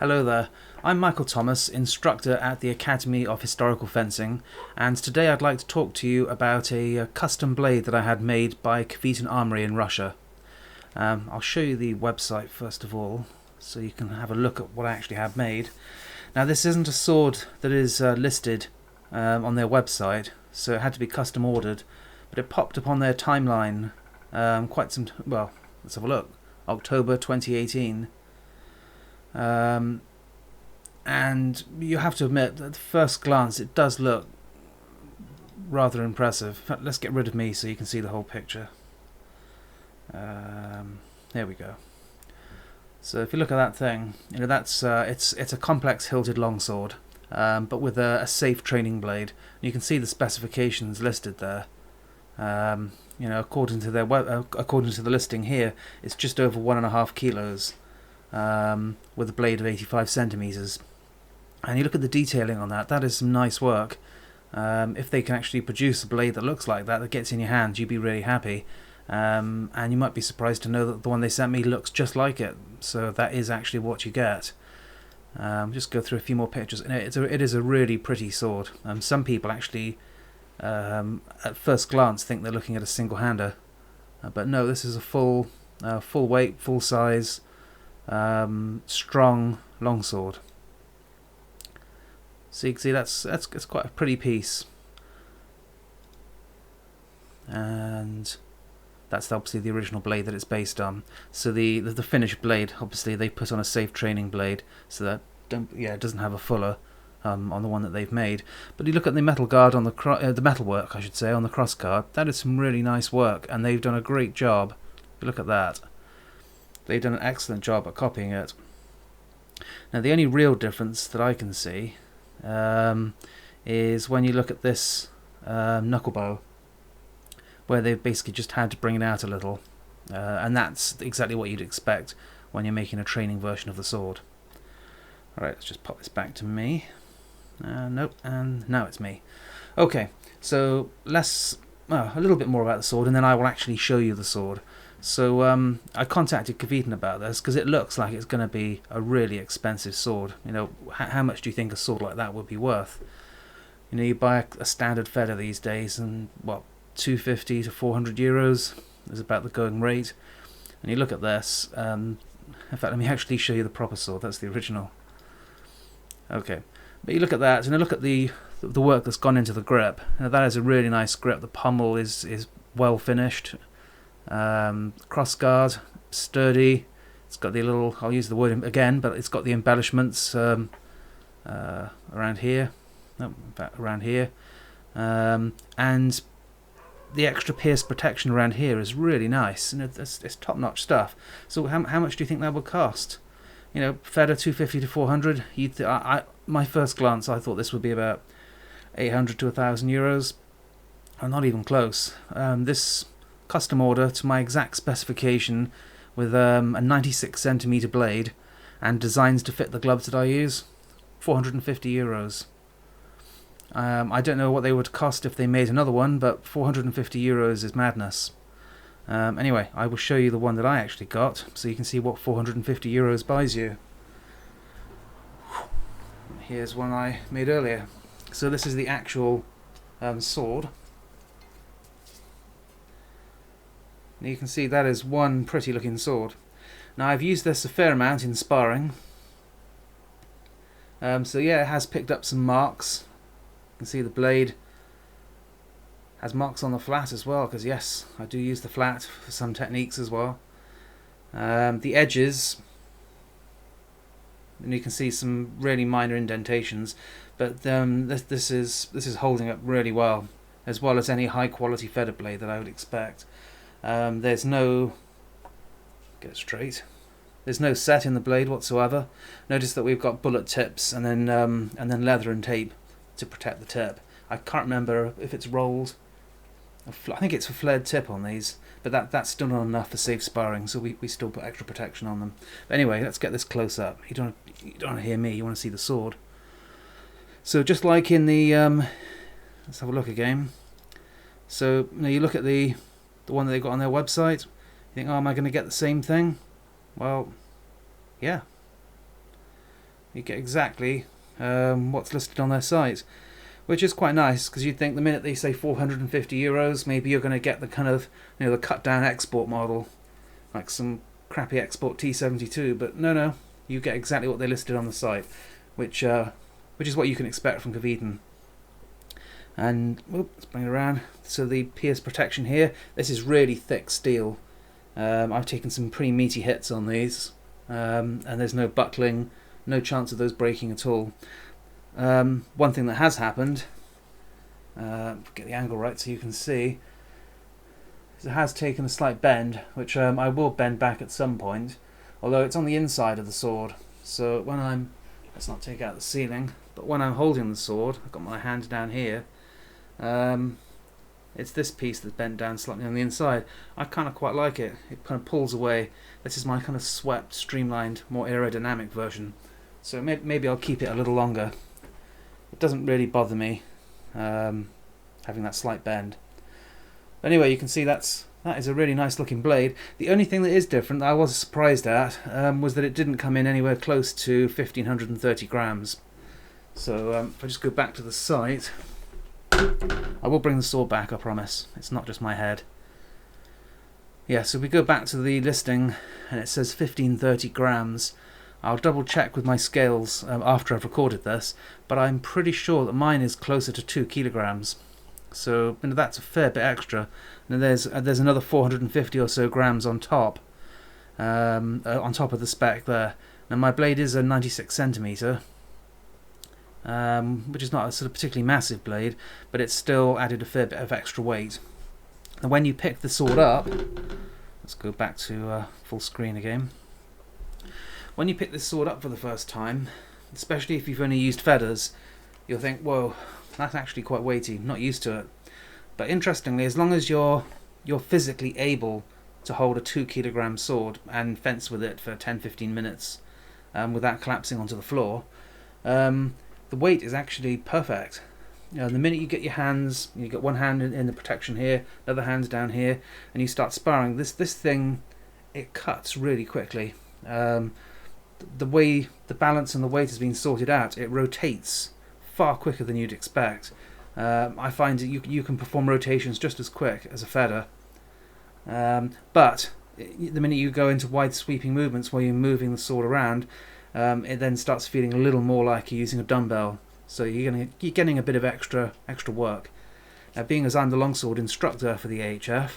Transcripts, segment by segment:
Hello there, I'm Michael Thomas, instructor at the Academy of Historical Fencing, and today I'd like to talk to you about a custom blade that I had made by Kvetun Armoury in Russia. I'll show you the website first of all, so you can have a look at what I actually have made. Now this isn't a sword that is listed on their website, so it had to be custom ordered, but it popped up on their timeline well, let's have a look, October 2018. And you have to admit, at first glance, it does look rather impressive. In fact, let's get rid of me so you can see the whole picture. There we go. So if you look at that thing, you know that's it's a complex hilted longsword, but with a safe training blade. You can see the specifications listed there. You know, according to their according to the listing here, it's just over 1.5 kilos. With a blade of 85 centimeters, and you look at the detailing on that, that is some nice work. If they can actually produce a blade that looks like that gets in your hands, you'd be really happy. And you might be surprised to know that the one they sent me looks just like it, so that is actually what you get. Just go through a few more pictures. It is a really pretty sword. Some people actually at first glance think they're looking at a single-hander, but no, this is a full weight, full size, strong longsword. So you can see that's quite a pretty piece, and that's obviously the original blade that it's based on. So the finished blade, obviously they put on a safe training blade, so that it doesn't have a fuller on the one that they've made. But you look at the metal guard on the metalwork, I should say, on the cross guard. That is some really nice work, and they've done a great job. Look at that. They've done an excellent job at copying it. Now the only real difference that I can see is when you look at this knuckle bow, where they've basically just had to bring it out a little, and that's exactly what you'd expect when you're making a training version of the sword. Alright, let's just pop this back to me. Nope, and now it's me. Okay, so a little bit more about the sword, and then I will actually show you the sword. So I contacted Kvetun about this because it looks like it's going to be a really expensive sword. You know, how much do you think a sword like that would be worth? You know, you buy a standard feather these days, and what, 250 to 400 euros is about the going rate. And you look at this. In fact, let me actually show you the proper sword. That's the original. Okay, but you look at that, and look at the work that's gone into the grip. Now, that is a really nice grip. The pommel is well finished. Cross guard, sturdy. It's got the little, I'll use the word again, but it's got the embellishments around here, around here, and the extra pierce protection around here is really nice, and it's top-notch stuff. So how much do you think that would cost? You know, feather 250 to 400. My first glance, I thought this would be about 800 to 1,000 euros. I'm not even close. This custom order to my exact specification with a 96 centimeter blade and designs to fit the gloves that I use, 450 euros. I don't know what they would cost if they made another one, but 450 euros is madness. Anyway, I will show you the one that I actually got so you can see what 450 euros buys you. Here's one I made earlier. So this is the actual sword. You can see that is one pretty looking sword. Now I've used this a fair amount in sparring. So yeah, it has picked up some marks. You can see the blade has marks on the flat as well, because yes, I do use the flat for some techniques as well. The edges, and you can see some really minor indentations, but this is holding up really well as any high quality feather blade that I would expect. There's no, get straight, there's no set in the blade whatsoever. Notice that we've got bullet tips and then leather and tape to protect the tip. I can't remember if it's rolled. I think it's a flared tip on these, but that's still not enough for safe sparring, so we still put extra protection on them. But anyway, let's get this close up. You don't want to hear me, you want to see the sword. So just like in the, let's have a look again. So now you look at the one that they've got on their website, you think, oh, am I going to get the same thing? Well, yeah. You get exactly what's listed on their site, which is quite nice, because you'd think the minute they say €450, maybe you're going to get the kind of, the cut down export model, like some crappy export T72, but no, you get exactly what they listed on the site, which is what you can expect from Kvetun. And let's bring it around. So the pierce protection here, this is really thick steel. I've taken some pretty meaty hits on these, and there's no buckling, no chance of those breaking at all. One thing that has happened, get the angle right so you can see, is it has taken a slight bend, which I will bend back at some point, although it's on the inside of the sword. So when let's not take out the ceiling, but when I'm holding the sword, I've got my hand down here, it's this piece that's bent down slightly on the inside. I kind of quite like it. It kind of pulls away. This is my kind of swept, streamlined, more aerodynamic version. So maybe I'll keep it a little longer. It doesn't really bother me having that slight bend. But anyway, you can see that is a really nice looking blade. The only thing that is different that I was surprised at was that it didn't come in anywhere close to 1,530 grams. So if I just go back to the site, I will bring the sword back, I promise. It's not just my head. Yeah, so we go back to the listing and it says 1,530 grams. I'll double check with my scales after I've recorded this, but I'm pretty sure that mine is closer to 2 kilograms. So that's a fair bit extra. And there's another 450 or so grams on top of the spec there. Now my blade is a 96 centimeter, which is not a sort of particularly massive blade, but it's still added a fair bit of extra weight. And when you pick the sword up, let's go back to full screen again. When you pick this sword up for the first time, especially if you've only used feathers, you'll think, whoa, that's actually quite weighty, not used to it. But interestingly, as long as you're physically able to hold a 2 kilogram sword and fence with it for 10-15 minutes without collapsing onto the floor, the weight is actually perfect. The minute you get your hands, you get one hand in the protection here, the other hand's down here, and you start sparring, this thing, it cuts really quickly. The way the balance and the weight has been sorted out, it rotates far quicker than you'd expect. I find that you can perform rotations just as quick as a feather, but the minute you go into wide sweeping movements where you're moving the sword around, it then starts feeling a little more like you're using a dumbbell. So you're getting a bit of extra work. Now, being as I'm the longsword instructor for the AHF,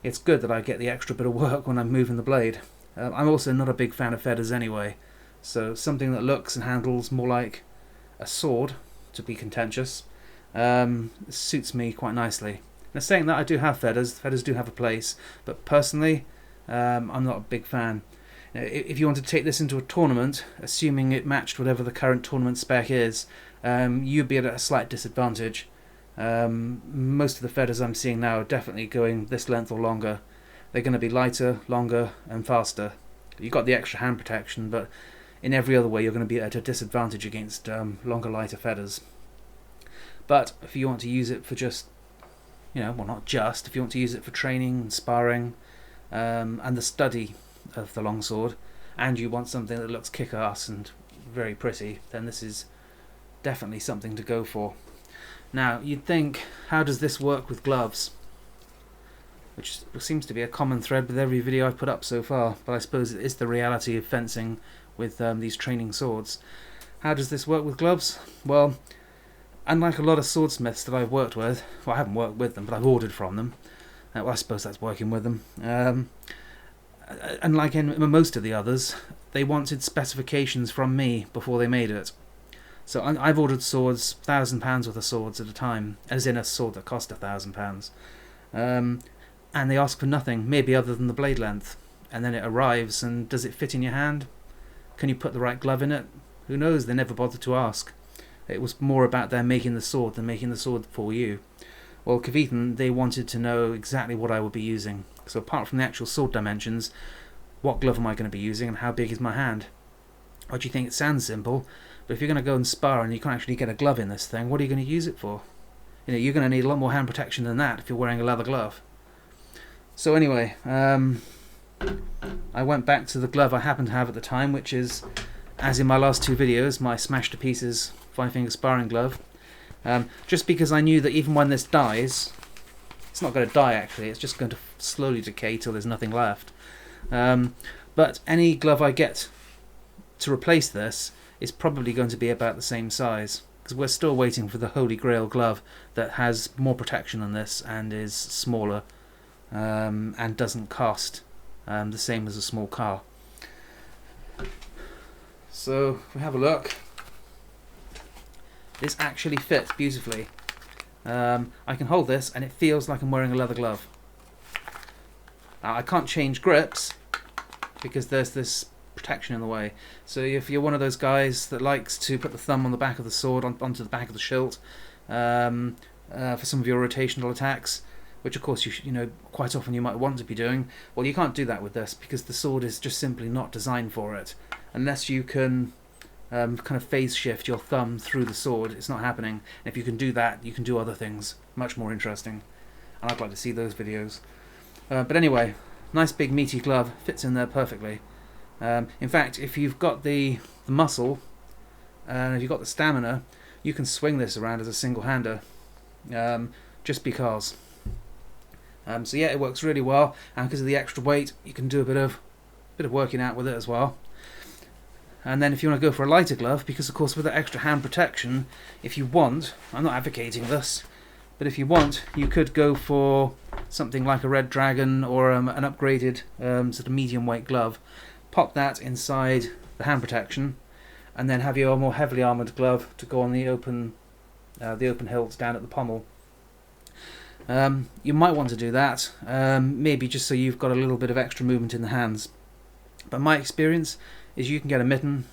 it's good that I get the extra bit of work when I'm moving the blade. I'm also not a big fan of feathers anyway, so something that looks and handles more like a sword, to be contentious, suits me quite nicely. Now, saying that, I do have feathers do have a place, but personally I'm not a big fan. If you want to take this into a tournament, assuming it matched whatever the current tournament spec is, you'd be at a slight disadvantage. Most of the feathers I'm seeing now are definitely going this length or longer. They're going to be lighter, longer and faster. You've got the extra hand protection, but in every other way you're going to be at a disadvantage against longer, lighter feathers. But if you want to use it for just, well, not just, if you want to use it for training and sparring and the study of the longsword, and you want something that looks kick-ass and very pretty, then this is definitely something to go for. Now, you'd think, how does this work with gloves? Which seems to be a common thread with every video I've put up so far, but I suppose it is the reality of fencing with these training swords. How does this work with gloves? Well, unlike a lot of swordsmiths that I've worked with, well, I haven't worked with them, but I've ordered from them. Well, I suppose that's working with them. Unlike in most of the others, they wanted specifications from me before they made it. So I've ordered swords, £1,000 worth of swords at a time, as in a sword that cost £1,000. And they ask for nothing, maybe other than the blade length. And then it arrives, and does it fit in your hand? Can you put the right glove in it? Who knows, they never bothered to ask. It was more about them making the sword than making the sword for you. Well, Kvetun, they wanted to know exactly what I would be using. So apart from the actual sword dimensions, what glove am I going to be using and how big is my hand? What do you think? It sounds simple, but if you're going to go and spar and you can't actually get a glove in this thing, what are you going to use it for? You're going to need a lot more hand protection than that if you're wearing a leather glove. So anyway, I went back to the glove I happened to have at the time, which is as in my last two videos, my smashed to pieces 5-finger sparring glove, just because I knew that even when this dies, it's not going to die actually, it's just going to slowly decay till there's nothing left. But any glove I get to replace this is probably going to be about the same size, because we're still waiting for the Holy Grail glove that has more protection than this and is smaller, and doesn't cost the same as a small car. So if we have a look, this actually fits beautifully. I can hold this and it feels like I'm wearing a leather glove. Now I can't change grips because there's this protection in the way. So if you're one of those guys that likes to put the thumb on the back of the sword onto the back of the hilt for some of your rotational attacks, which of course you know quite often you might want to be doing, well, you can't do that with this because the sword is just simply not designed for it. Unless you can kind of phase shift your thumb through the sword, it's not happening. And if you can do that, you can do other things much more interesting, and I'd like to see those videos. But anyway, nice big meaty glove, fits in there perfectly. In fact, if you've got the muscle and if you've got the stamina, you can swing this around as a single-hander, just because. So yeah, it works really well, and because of the extra weight, you can do a bit of working out with it as well. And then if you want to go for a lighter glove, because of course with that extra hand protection, if you want, I'm not advocating this, but if you want, you could go for something like a Red Dragon or an upgraded sort of medium weight glove. Pop that inside the hand protection, and then have your more heavily armoured glove to go on the open hilt down at the pommel. You might want to do that, maybe just so you've got a little bit of extra movement in the hands. But my experience is you can get a mitten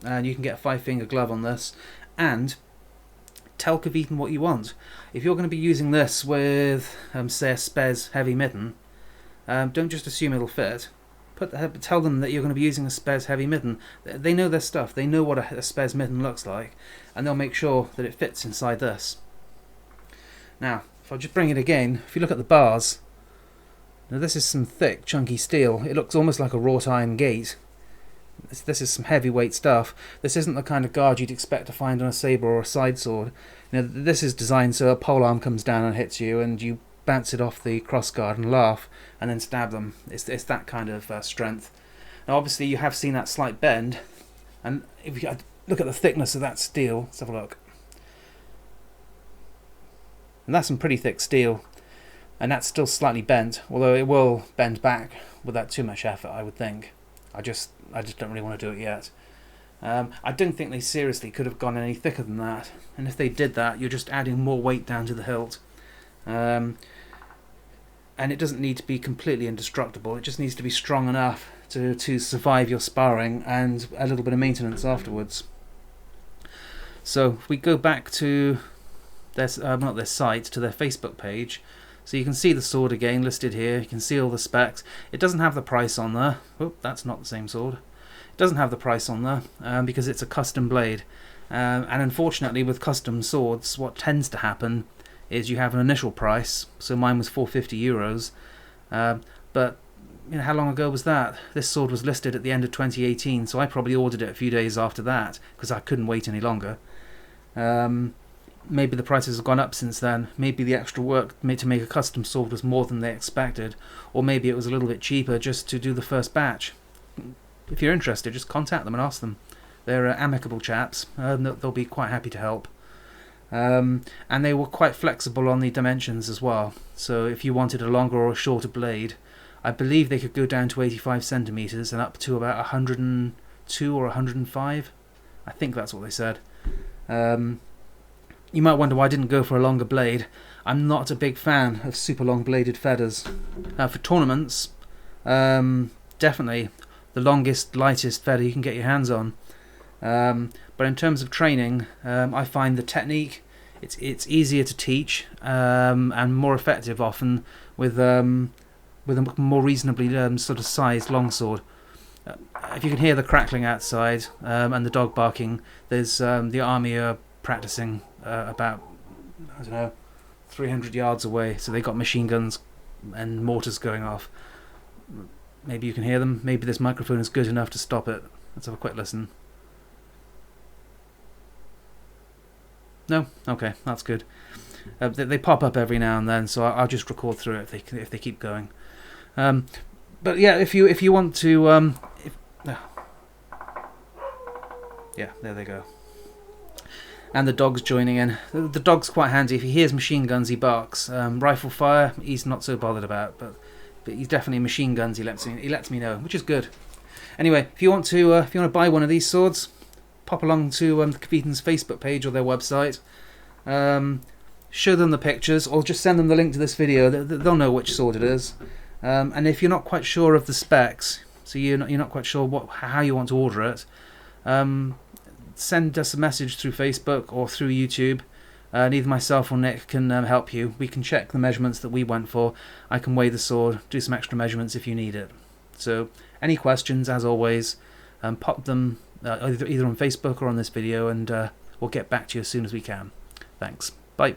and you can get a 5-finger glove on this, and tell Kvetun what you want. If you're going to be using this with, say, a Spez heavy mitten, don't just assume it'll fit. Tell them that you're going to be using a Spez heavy mitten. They know their stuff. They know what a Spez mitten looks like, and they'll make sure that it fits inside this. Now, if I just bring it again, if you look at the bars, now this is some thick, chunky steel. It looks almost like a wrought iron gate. This is some heavyweight stuff. This isn't the kind of guard you'd expect to find on a sabre or a side sword. You know, this is designed so a polearm comes down and hits you, and you bounce it off the crossguard and laugh, and then stab them. It's that kind of strength. Now, obviously, you have seen that slight bend, and if you look at the thickness of that steel, let's have a look. And that's some pretty thick steel, and that's still slightly bent, although it will bend back without too much effort, I would think. I just don't really want to do it yet. I don't think they seriously could have gone any thicker than that, and if they did that, you're just adding more weight down to the hilt. And it doesn't need to be completely indestructible, it just needs to be strong enough to survive your sparring and a little bit of maintenance afterwards. So if we go back to their, not their site, to their Facebook page, so you can see the sword again listed here, you can see all the specs. It doesn't have the price on there. Oh, that's not the same sword. It doesn't have the price on there because it's a custom blade. And unfortunately with custom swords, what tends to happen is you have an initial price. So mine was €450. But you know, how long ago was that? This sword was listed at the end of 2018, so I probably ordered it a few days after that because I couldn't wait any longer. Maybe the prices have gone up since then. Maybe the extra work made to make a custom sword was more than they expected, or maybe it was a little bit cheaper just to do the first batch. If you're interested, just contact them and ask them. They're amicable chaps. They'll be quite happy to help. And they were quite flexible on the dimensions as well. So if you wanted a longer or a shorter blade, I believe they could go down to 85 centimeters and up to about 102 or 105. I think that's what they said. You might wonder why I didn't go for a longer blade. I'm not a big fan of super long bladed feathers. For tournaments, definitely the longest, lightest feather you can get your hands on. But in terms of training, I find the technique, it's easier to teach and more effective often with a more reasonably sort of sized longsword. If you can hear the crackling outside and the dog barking, there's the army are practicing about, I don't know, 300 yards away, so they got machine guns and mortars going off. Maybe you can hear them. Maybe this microphone is good enough to stop it. Let's have a quick listen. No? Okay, that's good. They pop up every now and then, so I'll just record through it if they keep going. But yeah, if you want to, yeah, there they go. And the dog's joining in. The dog's quite handy. If he hears machine guns, he barks. Rifle fire, he's not so bothered about, but he's definitely machine guns. He lets me know, which is good. Anyway, if you want to buy one of these swords, pop along to Kvetun's Facebook page or their website. Show them the pictures, or just send them the link to this video. They'll know which sword it is. And if you're not quite sure of the specs, so you're not quite sure how you want to order it, send us a message through Facebook or through YouTube. Either myself or Nick can help you. We can check the measurements that we went for. I can weigh the sword, do some extra measurements if you need it. So any questions, as always, pop them either on Facebook or on this video, and we'll get back to you as soon as we can. Thanks. Bye.